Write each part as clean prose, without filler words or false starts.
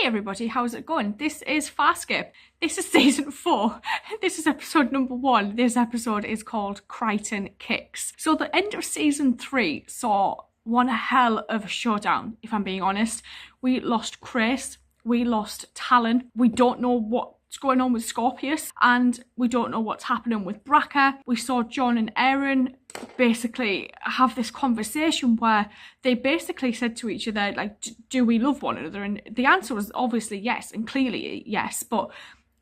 everybody, how's it going? This is Farscape. This is season 4. This is episode number 1. This episode is called Crichton Kicks. So the end of season 3 saw one hell of a showdown, if I'm being honest. We lost Chris, we lost Talon, we don't know what's going on with Scorpius, and we don't know what's happening with Braca. We saw John and Aaron basically have this conversation where they basically said to each other, like, do we love one another? And the answer was obviously yes, and clearly yes, but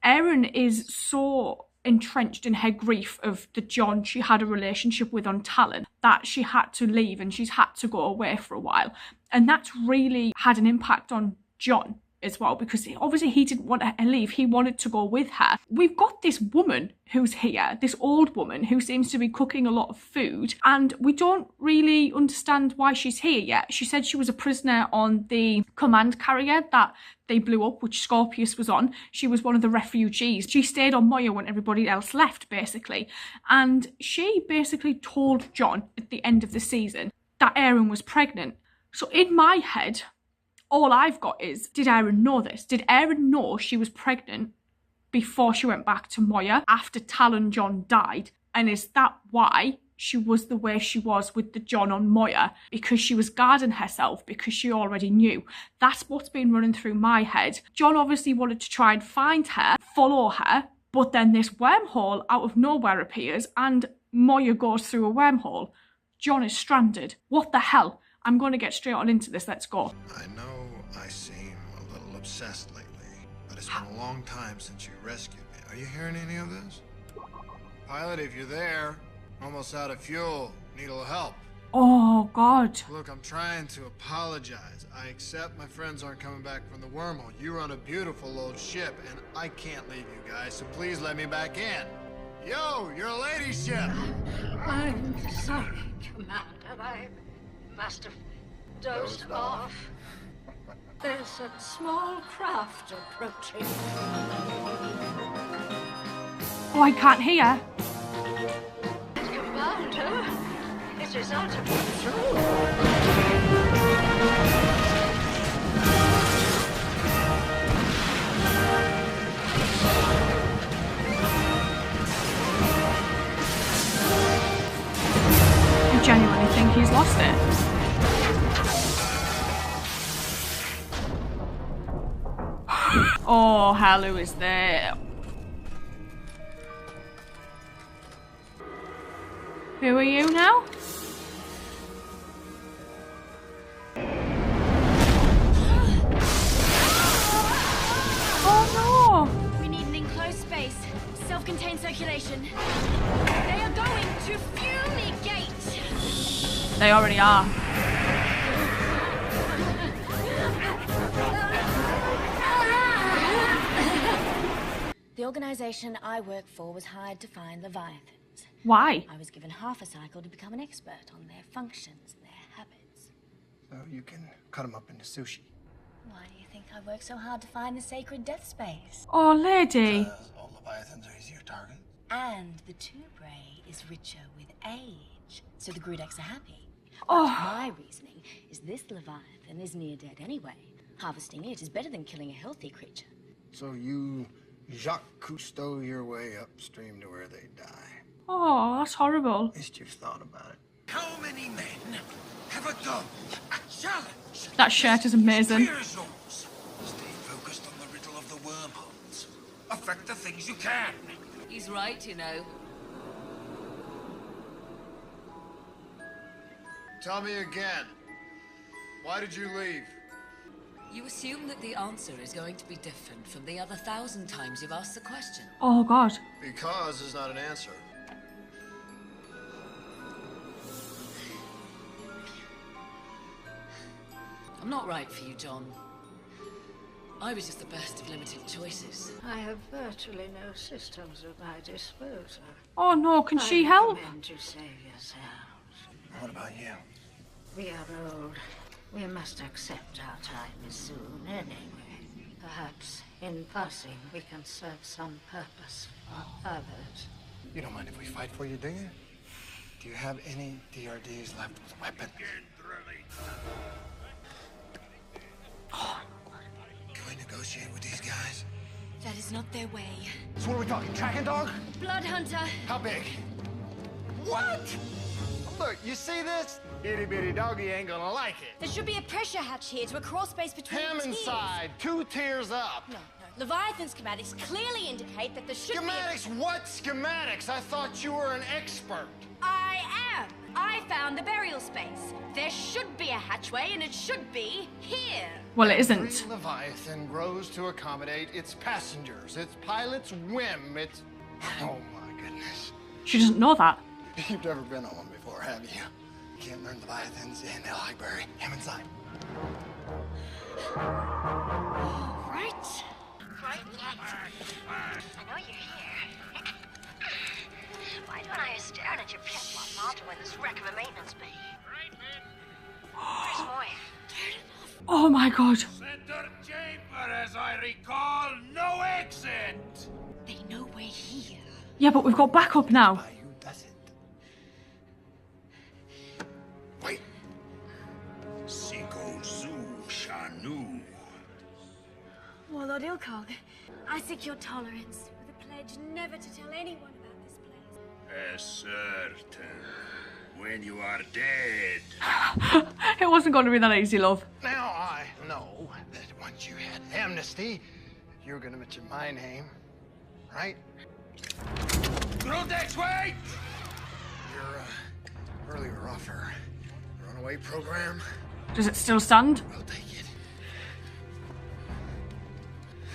Aaron is so entrenched in her grief of the John she had a relationship with on Talon that she had to leave and she's had to go away for a while. And that's really had an impact on John as well, because obviously he didn't want to leave, he wanted to go with her. We've got this woman who's here, this old woman who seems to be cooking a lot of food, and we don't really understand why she's here yet. She said she was a prisoner on the command carrier that they blew up, which Scorpius was on. She was one of the refugees. She stayed on Moya when everybody else left, basically. And she basically told John at the end of the season that Aaron was pregnant. So in my head, all I've got is, did Aaron know this? Did Aaron know she was pregnant before she went back to Moya after Talon John died? And is that why she was the way she was with the John on Moya? Because she was guarding herself, because she already knew. That's what's been running through my head. John obviously wanted to try and find her, follow her, but then this wormhole out of nowhere appears and Moya goes through a wormhole. John is stranded. What the hell? I'm going to get straight on into this. Let's go. I know I seem a little obsessed lately, but it's been a long time since you rescued me. Are you hearing any of this? Pilot, if you're there, almost out of fuel, need a little help. Oh, God. Look, I'm trying to apologize. I accept my friends aren't coming back from the wormhole. You run a beautiful old ship, and I can't leave you guys, so please let me back in. Yo, you're a lady ship! I'm sorry, Commander. I must have dozed off. There's a small craft approaching. Oh, I can't hear. Commander, it is out of control. I genuinely think he's lost it. Oh, Halu is there. Who are you now? Oh no! We need an enclosed space. Self-contained circulation. They are going to fumigate! They already are. The organization I work for was hired to find Leviathans. Why? I was given half a cycle to become an expert on their functions and their habits. So you can cut them up into sushi. Why do you think I work so hard to find the sacred death space? Oh, lady. All Leviathans are easier targets. And the Tubray is richer with age, so the Grudex are happy. Oh. My reasoning is this Leviathan is near dead anyway. Harvesting it is better than killing a healthy creature. So you Jacques Cousteau your way upstream to where they die. Oh, that's horrible. At least you've thought about it. How many men have a goal, a challenge? That shirt is amazing. Spear zones. Stay focused on the riddle of the wormholes. Affect the things you can. He's right, you know. Tell me again. Why did you leave? You assume that the answer is going to be different from the other 1,000 times you've asked the question. Oh, God. Because is not an answer. I'm not right for you, John. I was just the best of limited choices. I have virtually no systems at my disposal. Oh, no. Can she I help? recommend you save yourselves. What about you? We are old. We must accept our time is soon anyway. Perhaps in passing we can serve some purpose for others. You don't mind if we fight for you, do you? Do you have any DRDs left with weapons? Go I negotiate with these guys? That is not their way. So what are we talking, tracking dog? Blood Hunter. How big? What? Look, you see this? Itty bitty doggy ain't gonna like it. There should be a pressure hatch here to a crawl space between Ham tiers. inside, 2 tiers up. No. Leviathan schematics clearly indicate that there should Schematics? What schematics? I thought you were an expert. I am. I found the burial space. There should be a hatchway, and it should be here. Well, it isn't. Every Leviathan grows to accommodate its passengers, its pilot's whim, its... Oh my goodness. She doesn't know that. You've never been on one before, have you? You can't learn Leviathans in the library. Ham inside. Right? I know you're here. Why don't I just staring at your pet while Marta when this wreck of a maintenance bay? Where's Moy? Oh my god. Center chamber, as I recall, no exit. They know we're here. Yeah, but we've got backup now. Who does it? Wait. Siko Zu Shanu. Warlord Ilkog, I seek your tolerance with a pledge never to tell anyone about this place. As certain. When you are dead. It wasn't going to be that easy, love. Now I know that once you had amnesty, you were gonna mention my name, right? Grundex, wait! Your earlier offer, the runaway program, Does it still stand? I'll take it.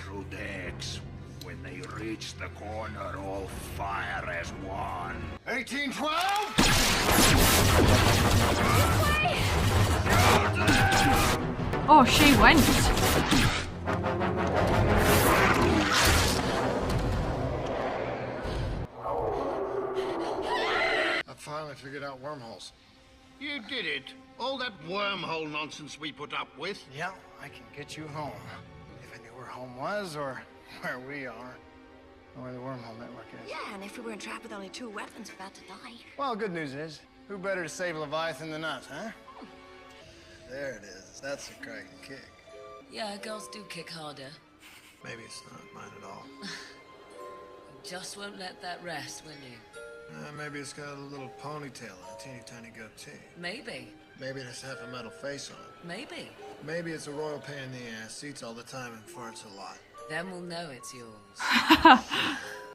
Grundex, when they reach the corner, all fire as one. 1812! Oh, she went. I finally figured out wormholes. You did it. All that wormhole nonsense we put up with. Yeah, I can get you home. If I knew where home was, or where we are, or where the wormhole network is. Yeah, and if we weren't trapped with only 2 weapons about to die. Well, good news is, who better to save Leviathan than us, huh? There it is. That's a cracking kick. Yeah, girls do kick harder. Maybe it's not mine at all. Just won't let that rest, will you? Maybe it's got a little ponytail and a teeny tiny goatee. Maybe. Maybe it has half a metal face on it. Maybe. Maybe it's a royal pain in the ass, eats all the time and farts a lot. Then we'll know it's yours.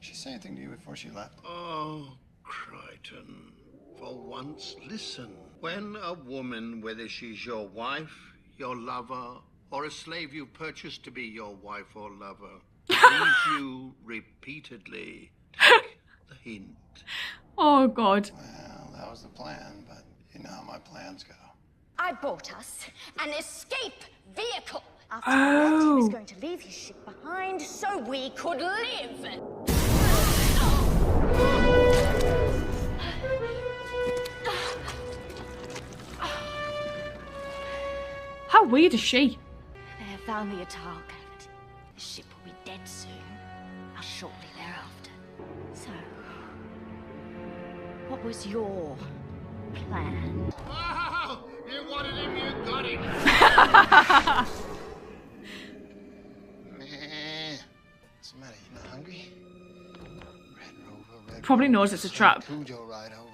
Did she say anything to you before she left? Oh, Crichton. For once, listen. When a woman, whether she's your wife, your lover, or a slave you purchased to be your wife or lover, leaves you repeatedly, take the hint. Oh god. Well, that was the plan, but you know how my plans go. I bought us an escape vehicle. After Oh. he was going to leave his ship behind so we could live. How weird is she? They have found the Atal cavity. The ship will be dead soon, or shortly thereafter. So, what was your plan? Oh, you wanted him, you got him. What's the matter? You not hungry? Red Rover, Red Probably Rover, knows it's a trap. Cujo ride over.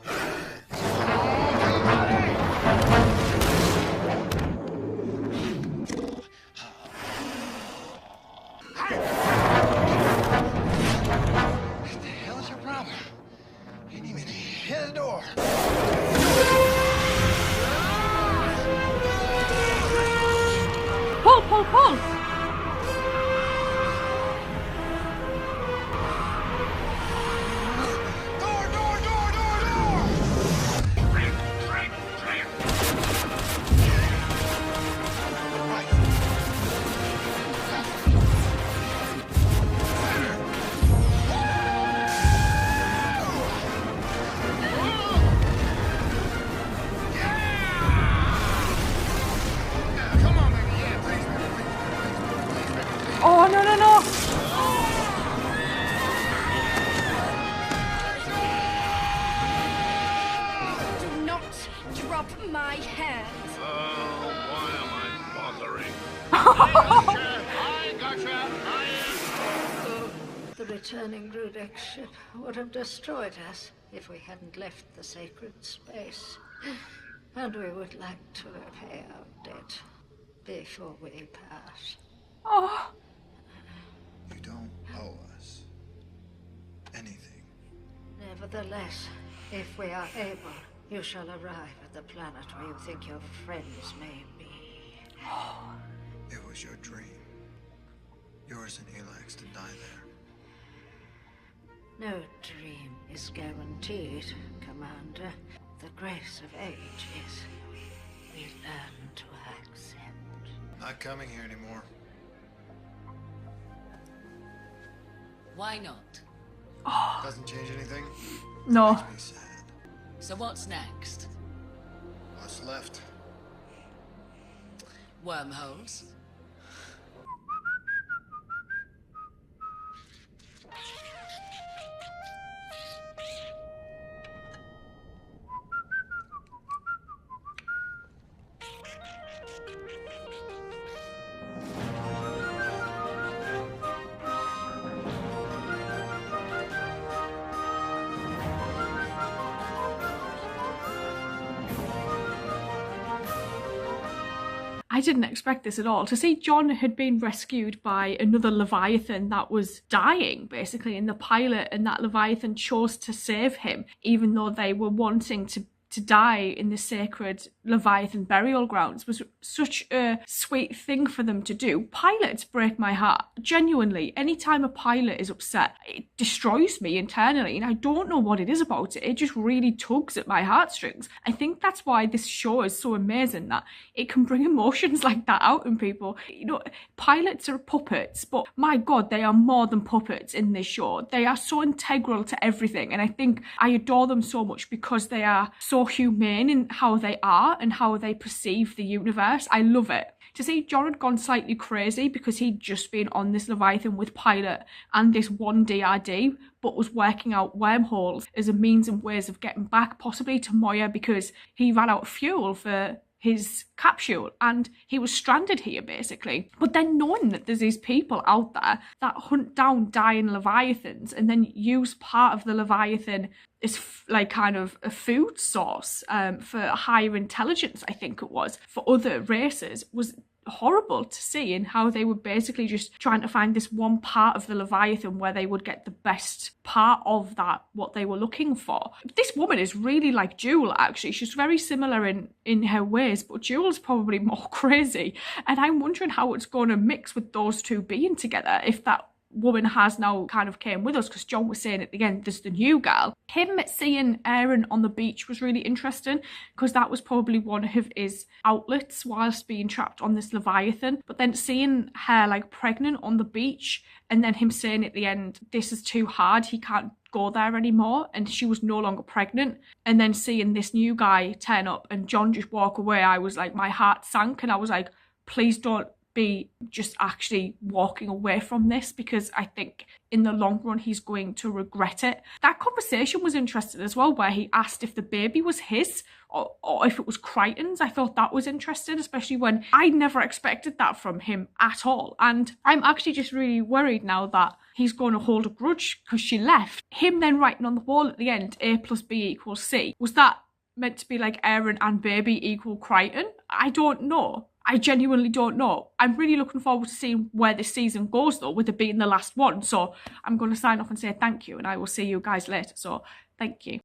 What the hell is your problem? You didn't even hit the door. Pull, pull, pull. Come on, baby. Yeah, please, baby, please. Oh, no, no, no. Do not drop my hand. Oh, why am I bothering? I returning Rudek's ship would have destroyed us if we hadn't left the sacred space. And we would like to repay our debt before we pass. Oh. You don't owe us anything. Nevertheless, if we are able, you shall arrive at the planet where you think your friends may be. It was your dream. Yours and Elax to die there. No dream is guaranteed, Commander. The grace of age is we learn to accept. Not coming here anymore. Why not? Doesn't change anything. No. Makes me sad. So what's next? What's left? Wormholes? I didn't expect this at all. To see John had been rescued by another Leviathan that was dying, basically, in the pilot, and that Leviathan chose to save him, even though they were wanting to die in the sacred Leviathan burial grounds, was such a sweet thing for them to do. Pilots break my heart. Genuinely, anytime a pilot is upset, it destroys me internally, and I don't know what it is about it. It just really tugs at my heartstrings. I think that's why this show is so amazing, that it can bring emotions like that out in people. You know, pilots are puppets, but my God, they are more than puppets in this show. They are so integral to everything, and I think I adore them so much because they are so humane in how they are and how they perceive the universe. I love it. To see John had gone slightly crazy because he'd just been on this Leviathan with Pilot and this one DRD, but was working out wormholes as a means and ways of getting back possibly to Moya because he ran out of fuel for his capsule and he was stranded here basically. But then knowing that there's these people out there that hunt down dying Leviathans and then use part of the Leviathan as like kind of a food source for higher intelligence, I think it was, for other races, was horrible to see, and how they were basically just trying to find this one part of the Leviathan where they would get the best part of that, what they were looking for. This woman is really like Jewel, actually. She's very similar in her ways, but Jewel's probably more crazy, and I'm wondering how it's going to mix with those two being together, if that woman has now kind of came with us, because John was saying at the end there's the new girl. Him seeing Aaron on the beach was really interesting because that was probably one of his outlets whilst being trapped on this Leviathan. But then seeing her like pregnant on the beach and then him saying at the end this is too hard, he can't go there anymore, and she was no longer pregnant, and then seeing this new guy turn up and John just walk away, I was like, my heart sank, and I was like, please don't be just actually walking away from this, because I think in the long run he's going to regret it. That conversation was interesting as well, where he asked if the baby was his or if it was Crichton's. I thought that was interesting, especially when I never expected that from him at all. And I'm actually just really worried now that he's going to hold a grudge because she left. Him then writing on the wall at the end, A plus B equals C. Was that meant to be like Aaron and baby equal Crichton? I don't know. I genuinely don't know. I'm really looking forward to seeing where this season goes though, with it being the last one. So I'm going to sign off and say thank you, and I will see you guys later. So thank you.